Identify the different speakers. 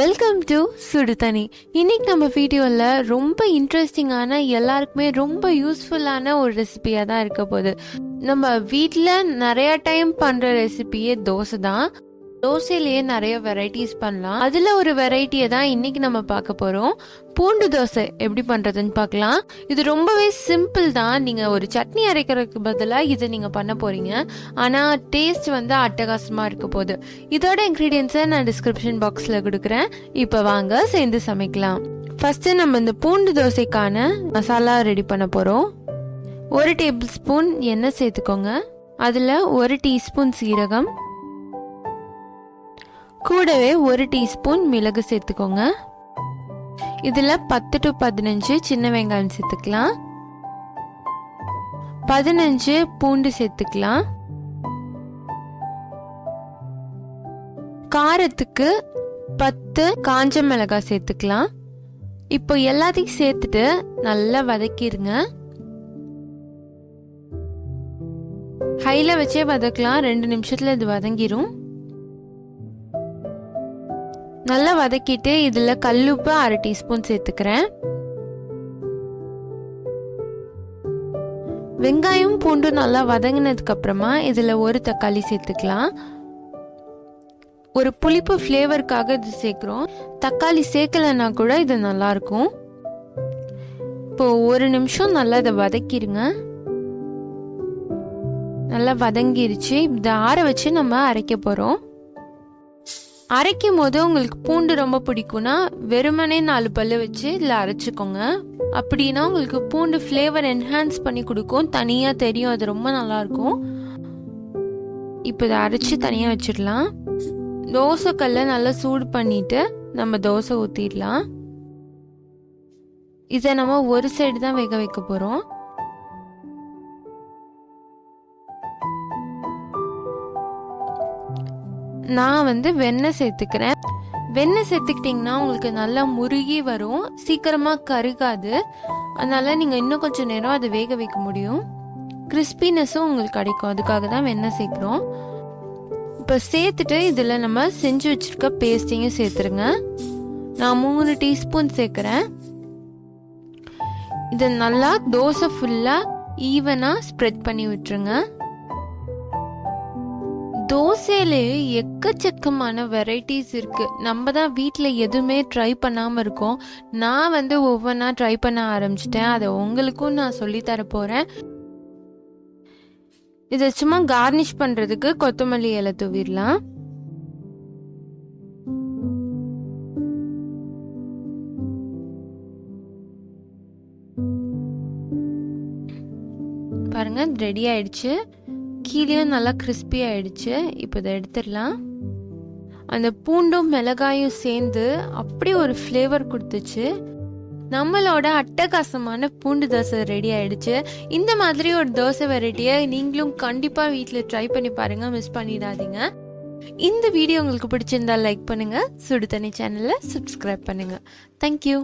Speaker 1: Welcome to Suduthanni. இன்னைக்கு நம்ம வீடியோவில் ரொம்ப இன்ட்ரெஸ்டிங்கான எல்லாருக்குமே ரொம்ப யூஸ்ஃபுல்லான ஒரு ரெசிபியாக தான் இருக்க போகுது. நம்ம வீட்டில் நிறைய டைம் பண்ணுற ரெசிபியே தோசை தான். தோசையிலேயே நிறைய வெரைட்டிஸ் பண்ணலாம். அதில் ஒரு வெரைட்டியை தான் இன்னைக்கு நம்ம பார்க்க போகிறோம். பூண்டு தோசை எப்படி பண்ணுறதுன்னு பார்க்கலாம். இது ரொம்பவே சிம்பிள் தான். நீங்கள் ஒரு சட்னி அரைக்கிறதுக்கு பதிலாக இதை நீங்கள் பண்ண போகிறீங்க. ஆனால் டேஸ்ட் வந்து அட்டகாசமாக இருக்க போகுது. இதோட இன்க்ரீடியன்ஸை நான் டிஸ்கிரிப்ஷன் பாக்ஸில் கொடுக்குறேன். இப்போ வாங்க சேர்ந்து சமைக்கலாம். ஃபஸ்ட்டு நம்ம இந்த பூண்டு தோசைக்கான மசாலா ரெடி பண்ண போகிறோம். 1 டேபிள் ஸ்பூன் எண்ணெய் சேர்த்துக்கோங்க. அதில் 1 டீஸ்பூன் சீரகம், கூடவே 1 டீஸ்பூன் மிளகு சேர்த்துக்கோங்க. இதில் 10 to 15 சின்ன வெங்காயம் சேர்த்துக்கலாம். 15 பூண்டு சேர்த்துக்கலாம். காரத்துக்கு 10 காஞ்ச மிளகாய் சேர்த்துக்கலாம். இப்போ எல்லாத்தையும் சேர்த்துட்டு நல்லா வதக்கிடுங்க. ஹைல வச்சே வதக்கலாம். 2 நிமிஷத்துல இது வதங்கிரும். நல்லா வதக்கிட்டு இதில் கல்லுப்பு 1/2 டீஸ்பூன் சேர்த்துக்கிறேன். வெங்காயம் பூண்டு நல்லா வதங்கினதுக்கு அப்புறமா இதில் 1 தக்காளி சேர்த்துக்கலாம். ஒரு புளிப்பு ஃப்ளேவருக்காக இது சேர்க்குறோம். தக்காளி சேர்க்கலைன்னா கூட இது நல்லா இருக்கும். இப்போ 1 நிமிஷம் நல்லா இதை வதக்கிடுங்க. நல்லா வதங்கிருச்சு. இதை ஆற வச்சு நம்ம அரைக்க போகிறோம். அரைக்கும் போது உங்களுக்கு பூண்டு ரொம்ப பிடிக்கும்னா வெறுமனே 4 பல்லு வச்சு இதில் அரைச்சிக்கோங்க. அப்படின்னா உங்களுக்கு பூண்டு ஃப்ளேவர் என்ஹான்ஸ் பண்ணி கொடுக்கும். தனியாக தெரியும், அது ரொம்ப நல்லாயிருக்கும். இப்போ இதை அரைச்சி தனியாக வச்சிடலாம். தோசைக்கல்லை நல்லா சூடு பண்ணிட்டு நம்ம தோசை ஊற்றிடலாம். இதை நம்ம ஒரு சைடு தான் வேக வைக்க போகிறோம். நான் வந்து வெண்ணெய் சேர்த்துக்கிறேன். வெண்ணெய் சேர்த்துக்கிட்டிங்கன்னா உங்களுக்கு நல்லா முருகி வரும், சீக்கிரமாக கருகாது. அதனால நீங்கள் இன்னும் கொஞ்சம் நேரம் அதை வேக வைக்க முடியும். கிறிஸ்பினஸும் உங்களுக்கு கிடைக்கும். அதுக்காக தான் வெண்ணெய் சேர்க்குறோம். இப்போ சேர்த்துட்டு இதில் நம்ம செஞ்சு வச்சுருக்க பேஸ்ட்டையும் சேர்த்துருங்க. நான் 3 டீஸ்பூன் சேர்க்குறேன். இதை நல்லா தோசை ஃபுல்லாக ஈவனாக ஸ்ப்ரெட் பண்ணி விட்டுருங்க. தோசையிலே எக்கச்சக்கமான வெரைட்டிஸ் இருக்கு. நம்ம தான் வீட்டில் எதுவுமே ட்ரை பண்ணாமல் இருக்கோம். நான் வந்து ஒவ்வொன்றா ட்ரை பண்ண ஆரம்பிச்சிட்டேன். அதை உங்களுக்கும் நான் சொல்லித்தர போகிறேன். இதை சும்மா கார்னிஷ் பண்ணுறதுக்கு கொத்தமல்லி இலை தூவிடலாம். பாருங்க, ரெடி ஆயிடுச்சு. கீழேயும் நல்லா கிறிஸ்பி ஆயிடுச்சு. இப்போ இதை எடுத்துடலாம். அந்த பூண்டும் மிளகாயும் சேர்ந்து அப்படி ஒரு ஃப்ளேவர் கொடுத்துச்சு. நம்மளோட அட்டகாசமான பூண்டு தோசை ரெடி ஆயிடுச்சு. இந்த மாதிரி ஒரு தோசை வெரைட்டியை நீங்களும் கண்டிப்பாக வீட்டில் ட்ரை பண்ணி பாருங்க, மிஸ் பண்ணிடாதீங்க. இந்த வீடியோ உங்களுக்கு பிடிச்சிருந்தா லைக் பண்ணுங்க. சுடு தண்ணி சேனலை சப்ஸ்கிரைப் பண்ணுங்க. தேங்க்யூ.